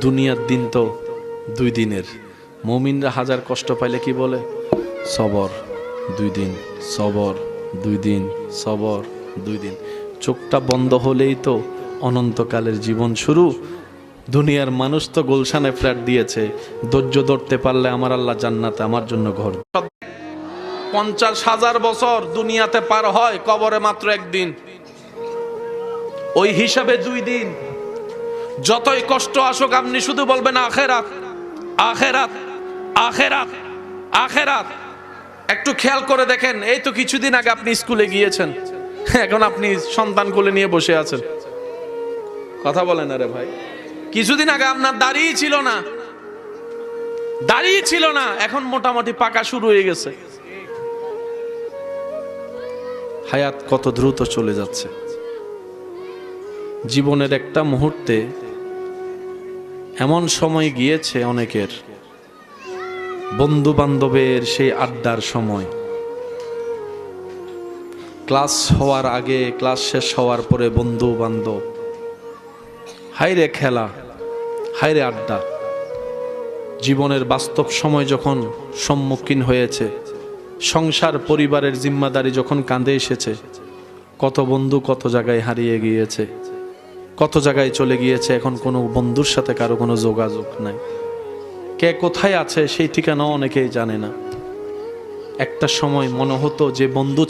দুনিয়ার দিন তো 2 দিনের। মুমিনরা হাজার কষ্ট পাইলে কি বলে? সবর 2 দিন, সবর 2 দিন, সবর 2 দিন। চোখটা বন্ধ হলেই তো অনন্তকালের জীবন শুরু। দুনিয়ার মানুষ তো গুলশানে ফ্ল্যাট দিয়েছে, ধৈর্য ধরতে পারলে আমার আল্লাহ জান্নাতে আমার জন্য ঘর। 50,000 বছর দুনিয়াতে পার হয়, কবরে মাত্র 1 দিন। ওই হিসাবে 2 দিন। যতই কষ্ট আসুক আপনি শুধু বলবেন আখেরাত, আখেরাত, আখেরাত, আখেরাত। একটু খেয়াল করে দেখেন, এই তো কিছুদিন আগে আপনি স্কুলে গিয়েছেন, এখন আপনি সন্তান কোলে নিয়ে বসে আছেন। কথা বলেন আরে ভাই। কিছুদিন আগে আপনার দাড়িই ছিল না, দাড়িই ছিল না, এখন মোটামুটি পাকা শুরু হয়ে গেছে। হায়াত কত দ্রুত চলে যাচ্ছে। জীবনের একটা মুহূর্তে এমন সময় গিয়েছে অনেকের, বন্ধু বান্ধবের সেই আড্ডার সময়, ক্লাস হওয়ার আগে, ক্লাস শেষ হওয়ার পরে বন্ধু বান্ধব, হাইরে খেলা, হাইরে আড্ডা। জীবনের বাস্তব সময় যখন সম্মুখীন হয়েছে, সংসার পরিবারের জিম্মাদারি যখন কাঁধে এসেছে, কত বন্ধু কত জায়গায় হারিয়ে গিয়েছে, কত জায়গায় চলে গিয়েছে। এখন কোনো বন্ধুর সাথে কারো কোনো যোগাযোগ নাই। কে কোথায় আছে সেই ঠিকানাও অনেকেই জানে না। একটা সময় মনে হতো যে বন্ধু